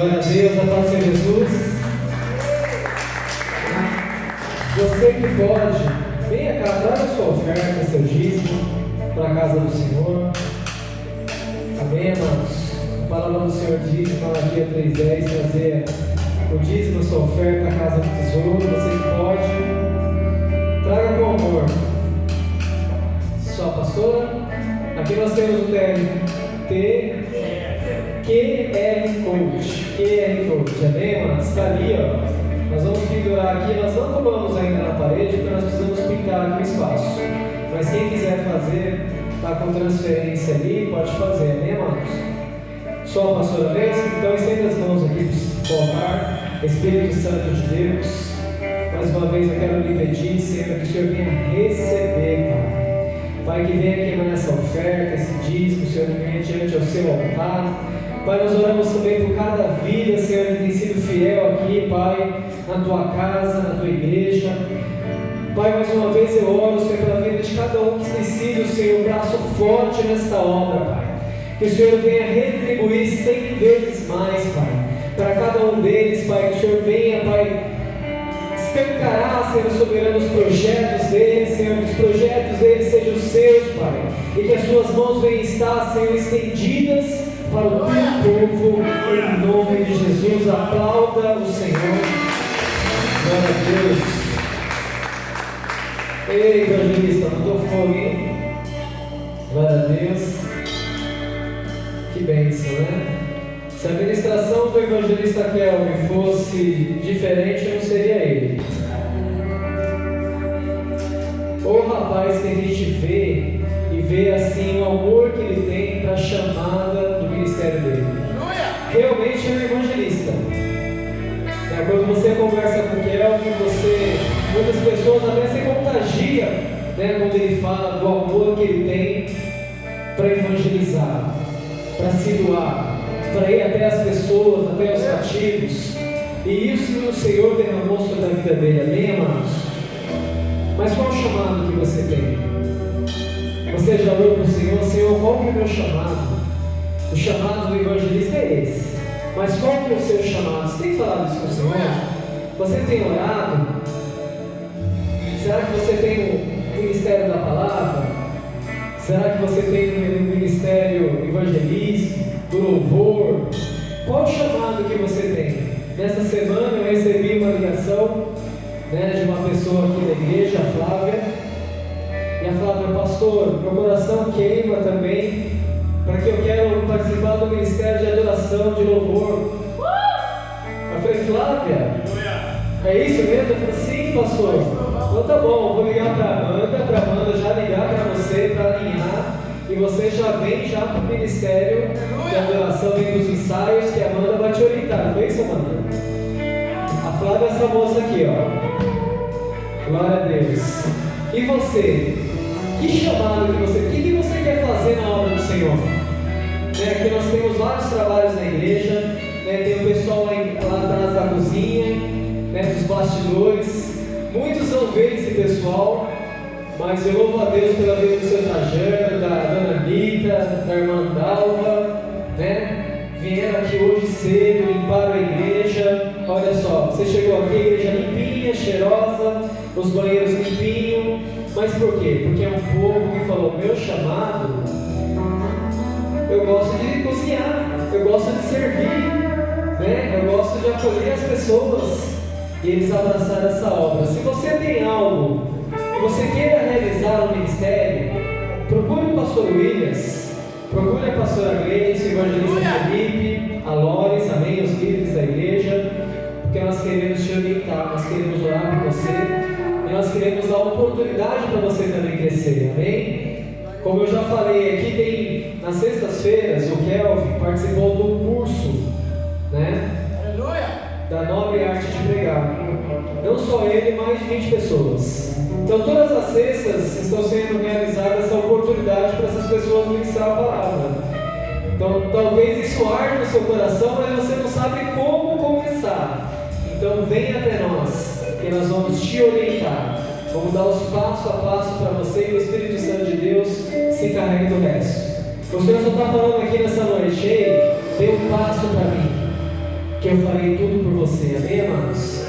Glória a Deus, a paz de Jesus. Você que pode, venha cá, traga a sua oferta, seu dízimo, para a casa do Senhor. Amém, amados? A palavra do Senhor diz, em Malaquias 3:10, trazer o dízimo, a sua oferta, a casa do tesouro. Você que pode, traga com amor. Sua pastora, aqui nós temos o QR Code, amém, amados? Está ali, ó. Nós vamos pendurar aqui, nós não colocamos ainda na parede, porque nós precisamos pintar aqui o espaço. Mas quem quiser fazer, está com transferência ali, pode fazer, amém, amados? Só a pastora mesmo, então estenda as mãos aqui para o altar. Espírito Santo de Deus, mais uma vez eu quero lhe pedir, Senhor, que o Senhor venha receber, Pai. Pai, que venha queimar essa oferta, esse dízimo, Senhor, que venha diante ao seu altar. Pai, nós oramos também por cada vida, Senhor, que tem sido fiel aqui, Pai, na tua casa, na tua igreja. Pai, mais uma vez eu oro, Senhor, pela vida de cada um que tem sido, Senhor, braço forte nesta obra, Pai. Que o Senhor venha retribuir 100 vezes mais, Pai, para cada um deles, Pai. Que o Senhor venha, Pai, escancarar, Senhor, soberano, os projetos deles, Senhor, que os projetos deles sejam seus, Pai. E que as suas mãos venham estar, Senhor, estendidas para o teu povo, em nome de Jesus. Aplauda o Senhor. Glória a Deus. Ei, evangelista, mandou fogo, hein? Glória a Deus. Que bênção, né? Se a ministração do evangelista Kelvin fosse diferente, não seria ele. O rapaz que a gente vê e vê assim o amor que ele tem para a chamada do ministério dele. Realmente é um evangelista. Quando você conversa com o Kelvin, muitas pessoas até se contagiam, né, quando ele fala do amor que ele tem para evangelizar, para se doar, para ir até as pessoas, até os cativos. E isso o Senhor derramou sobre a vida dele, amém, amados? Mas qual o chamado que você tem? Você já orou para o Senhor, Senhor, qual que é o meu chamado? O chamado do evangelista é esse. Mas qual que é o seu chamado? Você tem falado isso com o Senhor? Você tem orado? Será que você tem o ministério da palavra? Será que você tem o ministério evangelístico, do louvor? Qual o chamado que você tem? Nessa semana eu recebi uma ligação, né, de uma pessoa aqui da igreja, a Flávia. E a Flávia, pastor, meu coração queima também, para que eu quero participar do ministério de adoração, de louvor. Eu falei, Flávia, é isso mesmo? Eu falei, sim, pastor. Então tá bom, vou ligar para a Amanda já ligar para você, para alinhar, e você já vem já para o ministério de adoração, vem dos ensaios, que a Amanda vai te orientar. Foi isso, Amanda? A Flávia é essa moça aqui, ó. Glória a Deus. E você? Que chamado que você, o que você quer fazer na obra do Senhor? Aqui nós temos vários trabalhos na igreja, né? Tem o pessoal lá atrás da cozinha, né? Dos bastidores. Muitos não veem esse pessoal, mas eu louvo a Deus pela vida do seu Trajano, da dona Anitta, da irmã Dalva, né? Vieram aqui hoje cedo, limparam a igreja. Olha só, você chegou aqui, a igreja limpinha, cheirosa, os banheiros limpinhos. Mas por quê? Porque é um povo que falou, meu chamado, eu gosto de cozinhar, eu gosto de servir, né? Eu gosto de acolher as pessoas. E eles abraçaram essa obra. Se você tem algo que você queira realizar no ministério, procure o pastor Williams, procure a pastora Gleice, o evangelista Felipe, a Lores, amém, os líderes da igreja, porque nós queremos te orientar, nós queremos orar por você, e nós queremos dar oportunidade para você também crescer, amém? Como eu já falei, aqui tem, nas sextas-feiras, o Kelvin participou do curso, né? Da nobre arte de pregar. Não só ele, mais de 20 pessoas. Então todas as sextas estão sendo realizadas essa oportunidade para essas pessoas ministrar a palavra. Então talvez isso arde no seu coração, mas você não sabe como começar. Então venha até nós, que nós vamos te orientar. Vamos dar os passo a passo para você e o Espírito Santo de Deus se encarregue do resto. O Senhor só está falando aqui nessa noite, ei, dê um passo para mim. que eu farei tudo por você. Amém, amados?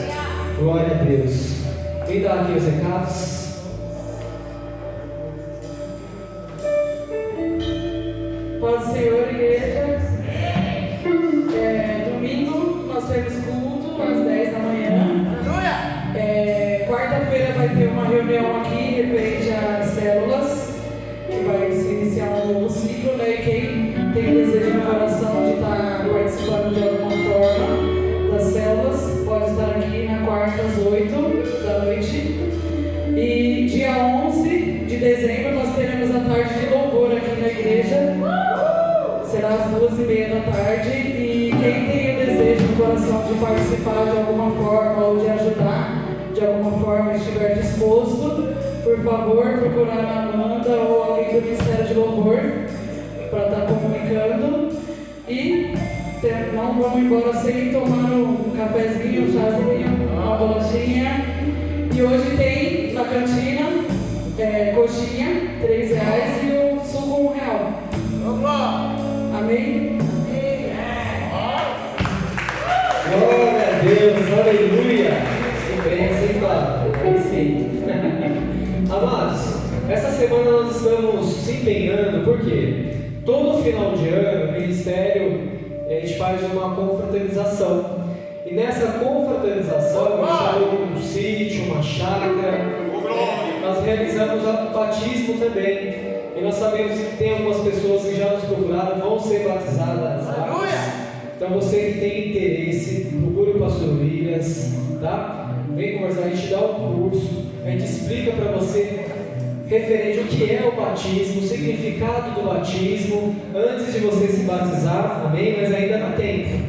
Glória a Deus. Vem dar aqui os recados. Paz do Senhor, igreja. Domingo nós temos culto às 10 da manhã. Quarta-feira vai ter uma reunião aqui referente às células, que vai se iniciar um novo ciclo, né? E quem tem desejo no coração de estar participando de alguma forma das células, pode estar aqui na quarta às 8 da noite. E dia 11 de dezembro nós teremos a tarde de louvor aqui na igreja. Será às 2h30 da tarde. E quem tem o desejo no coração de participar de alguma forma ou de ajudar de alguma forma, estiver disposto, por favor, procurar a Amanda ou alguém do Ministério de Louvor para estar comunicando. E não vamos embora sem tomar um cafezinho, um chazinho, uma bolachinha. E hoje tem na cantina coxinha, R$3 e o suco R$1. Amém? Glória a Deus, aleluia! Sim. Amados, essa semana nós estamos se empenhando, porque todo final de ano, o ministério, a gente faz uma confraternização. E nessa confraternização, a gente alugou um sítio, uma chácara, nós realizamos o batismo também. E nós sabemos que tem algumas pessoas que já nos procuraram, vão ser batizadas. Então você que tem interesse, procure o pastor Williams, tá? Vem conversar, a gente dá um curso, a gente explica para você referente ao que é o batismo, o significado do batismo, antes de você se batizar, amém? Mas ainda dá tempo.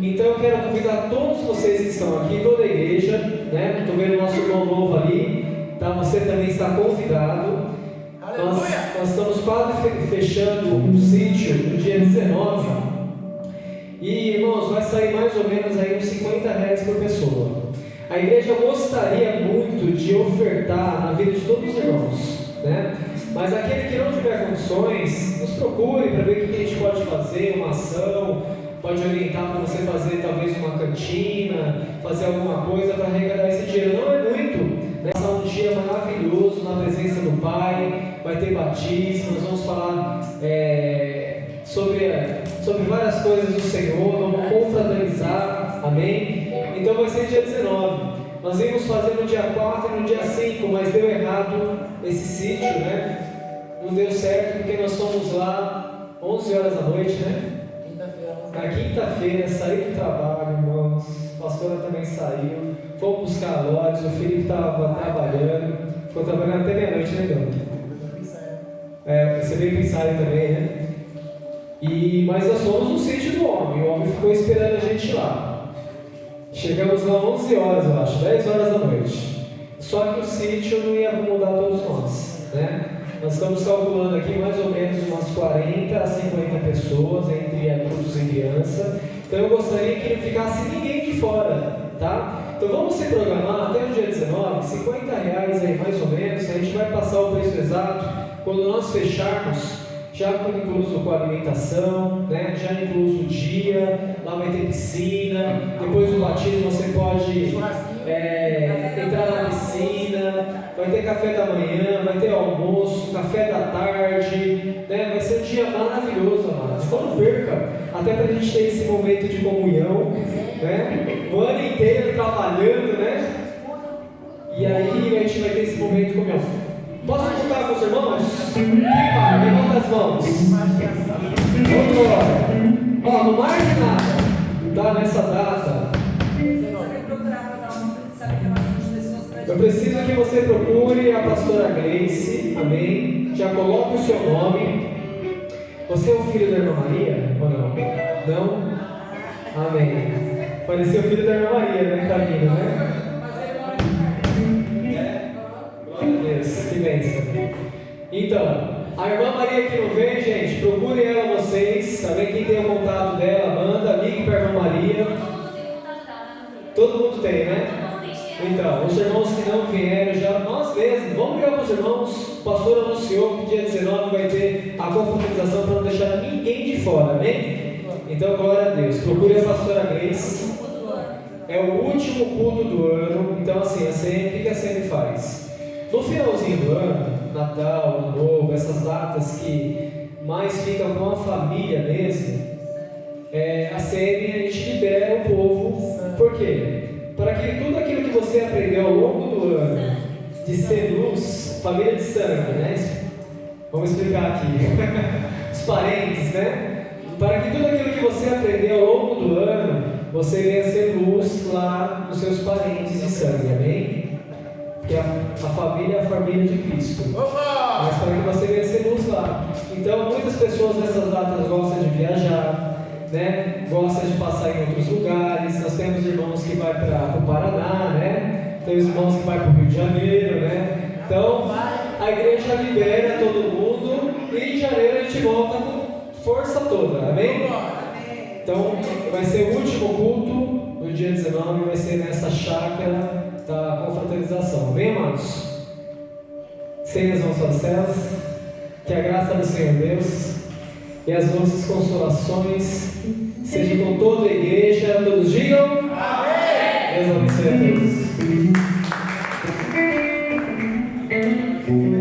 Então eu quero convidar todos vocês que estão aqui, toda a igreja, né? Estou vendo o nosso irmão novo ali, tá? Você também está convidado. Nós estamos quase fechando um sítio no dia 19. E irmãos, vai sair mais ou menos aí uns R$50 por pessoa. A igreja gostaria muito de ofertar na vida de todos os irmãos, né? Mas aquele que não tiver condições, nos procure para ver o que a gente pode fazer, uma ação, pode orientar para você fazer talvez uma cantina, fazer alguma coisa para arrecadar esse dinheiro. Não é muito, né? Vai ser um dia maravilhoso na presença do Pai, vai ter batismo, nós vamos falar sobre várias coisas do Senhor, vamos confraternizar, amém? Então vai ser dia 19. Nós íamos fazer no dia 4 e no dia 5, mas deu errado esse sítio, né? Não deu certo porque nós fomos lá 11 horas da noite, né? Na quinta-feira, saí do trabalho, irmãos. A pastora também saiu. Fomos buscar lotes, o Felipe estava trabalhando. Ficou trabalhando até meia-noite, né, Deus? Você veio pensar também, né? Mas nós fomos no sítio do homem. O homem ficou esperando a gente lá. Chegamos lá 11 horas, eu acho, 10 horas da noite. Só que o sítio não ia acomodar todos nós, né? Nós estamos calculando aqui mais ou menos umas 40 a 50 pessoas, entre adultos e criança. Então eu gostaria que não ficasse ninguém de fora, tá? Então vamos se programar até o dia 19, R$50 aí mais ou menos. A gente vai passar o preço exato quando nós fecharmos. Já incluso com a alimentação, né? Já incluso o dia, lá vai ter piscina, depois do batismo você pode entrar na piscina, vai ter café da manhã, vai ter almoço, café da tarde, né? Vai ser um dia maravilhoso, amados. Então não perca, até para a gente ter esse momento de comunhão, né? O ano inteiro trabalhando, né? E aí a gente vai ter esse momento de comunhão. Posso contar com os irmãos? Levanta as mãos. Vamos embora. Não marque nada, tá? Nessa data. Eu preciso que você procure a pastora Gleice, amém? Já coloque o seu nome. Você é o filho da irmã Maria ou não? Não? Amém. Pareceu o filho da irmã Maria, né? Caminho, né? Deus, que bênção. Então, a irmã Maria que não vem, gente, procurem ela vocês, também quem tem o contato dela, manda, ligue para a irmã Maria. Todo mundo tem, né? Então, os irmãos que não vieram já, nós mesmos, vamos ligar para os irmãos. O pastor anunciou que dia 19 vai ter a confraternização para não deixar ninguém de fora, amém? Então, glória a Deus. Procure a pastora Grace. É o último culto do ano. Então, assim, a CM, o que a CM faz? No finalzinho do ano, Natal, Ano Novo, essas datas que mais ficam com a família mesmo, a CM a gente libera o povo. Por quê? Para que tudo aquilo que você aprendeu ao longo do ano, de ser luz, família de sangue, né? Vamos explicar aqui. Os parentes, né? Para que tudo aquilo que você aprendeu ao longo do ano, você venha ser luz lá nos seus parentes de sangue, amém? Porque a família é a família de Cristo. Mas para que você venha ser luz lá. Então, muitas pessoas nessas datas gostam de viajar, né? Gostam de passar em outros lugares. Nós temos irmãos que vão para o Paraná, né? Temos irmãos que vão para o Rio de Janeiro, né? Então, a igreja libera todo mundo e em janeiro a gente volta com força toda, amém? Então, vai ser o último culto no dia 19, vai ser nessa chácara da confraternização, amém, amados? Sem as mãos para as celas, que a graça do Senhor Deus e as doces consolações sejam com toda a igreja, todos digam amém! Deus abençoe a todos.